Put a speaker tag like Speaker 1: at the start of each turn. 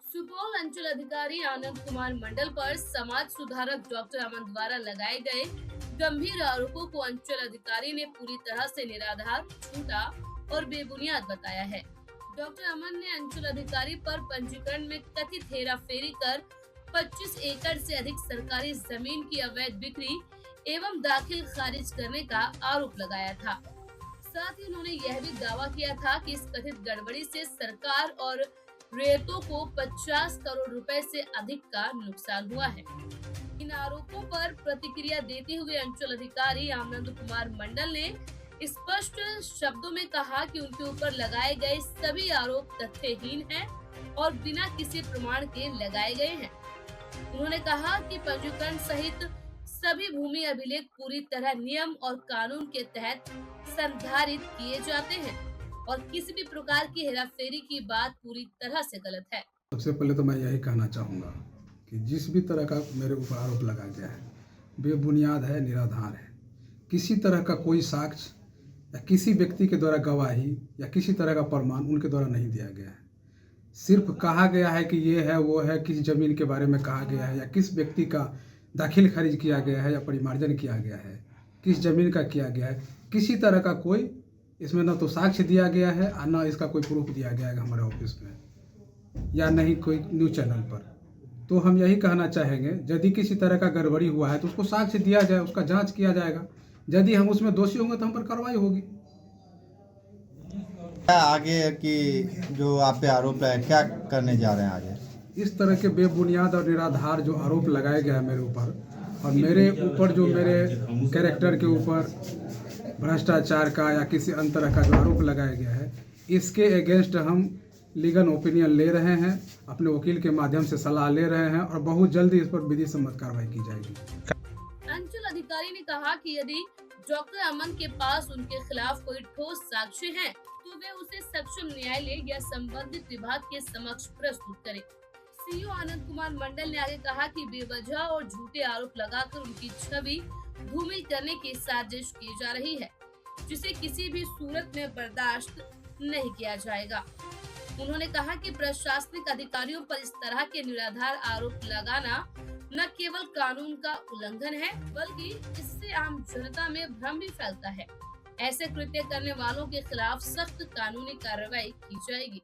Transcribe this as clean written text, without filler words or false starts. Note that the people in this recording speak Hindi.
Speaker 1: सुपौल अंचल अधिकारी आनंद कुमार मंडल पर समाज सुधारक डॉक्टर अमन द्वारा लगाए गए गंभीर आरोपों को अंचल अधिकारी ने पूरी तरह से निराधार, झूठा और बेबुनियाद बताया है। डॉक्टर अमन ने अंचल अधिकारी पर पंजीकरण में कथित हेराफेरी कर 25 एकड़ से अधिक सरकारी जमीन की अवैध बिक्री एवं दाखिल खारिज करने का आरोप लगाया था। साथ ही उन्होंने यह भी दावा किया था कि इस कथित गड़बड़ी से सरकार और रेतों को 50 करोड़ रुपए से अधिक का नुकसान हुआ है। इन आरोपों पर प्रतिक्रिया देते हुए अंचल अधिकारी आनंद कुमार मंडल ने स्पष्ट शब्दों में कहा कि उनके ऊपर लगाए गए सभी आरोप तथ्यहीन हैं और बिना किसी प्रमाण के लगाए गए हैं। उन्होंने कहा कि पंजीकरण सहित सभी भूमि अभिलेख पूरी तरह नियम और कानून के तहत संधारित किए जाते हैं और किसी भी प्रकार की हेराफेरी की बात पूरी तरह से गलत है।
Speaker 2: सबसे पहले तो मैं यही कहना चाहूँगा कि जिस भी तरह का मेरे ऊपर आरोप लगाया गया है बेबुनियाद है, निराधार है। किसी तरह का कोई साक्ष्य या किसी व्यक्ति के द्वारा गवाही या किसी तरह का प्रमाण उनके द्वारा नहीं दिया गया है। सिर्फ कहा गया है कि ये है वो है, किस जमीन के बारे में कहा गया है या किस व्यक्ति का दाखिल खारिज किया गया है या परिमार्जन किया गया है, किस जमीन का किया गया है। किसी तरह का कोई इसमें न तो साक्ष्य दिया गया है और न इसका कोई प्रूफ दिया गया है हमारे ऑफिस में या नहीं कोई न्यूज़ चैनल पर। तो हम यही कहना चाहेंगे, यदि किसी तरह का गड़बड़ी हुआ है तो उसको साक्ष्य दिया जाए, उसका जांच किया जाएगा। यदि हम उसमें दोषी होंगे तो हम पर कार्रवाई होगी।
Speaker 3: क्या आगे की जो आप पे आरोप है, क्या करने जा रहे हैं आगे?
Speaker 2: इस तरह के बेबुनियाद और निराधार जो आरोप लगाए गए हैं मेरे ऊपर और मेरे ऊपर जो मेरे कैरेक्टर के ऊपर भ्रष्टाचार का या किसी अन्य तरह का जो आरोप लगाया गया है, इसके अगेंस्ट हम लीगल ओपिनियन ले रहे हैं, अपने वकील के माध्यम से सलाह ले रहे हैं और बहुत जल्दी इस पर विधि सम्मत कार्रवाई की जाएगी।
Speaker 1: अंचल अधिकारी ने कहा कि यदि डॉक्टर अमन के पास उनके खिलाफ कोई ठोस साक्ष्य है तो वे उसे सक्षम न्यायालय या संबंधित विभाग के समक्ष प्रस्तुत करें। सीईओ आनंद कुमार मंडल ने आगे कहा कि बेवजह और झूठे आरोप लगाकर उनकी छवि धूमिल करने की साजिश की जा रही है, जिसे किसी भी सूरत में बर्दाश्त नहीं किया जाएगा। उन्होंने कहा कि प्रशासनिक अधिकारियों पर इस तरह के निराधार आरोप लगाना न केवल कानून का उल्लंघन है, बल्कि इससे आम जनता में भ्रम भी फैलता है। ऐसे कृत्य करने वालों के खिलाफ सख्त कानूनी कार्रवाई की जाएगी।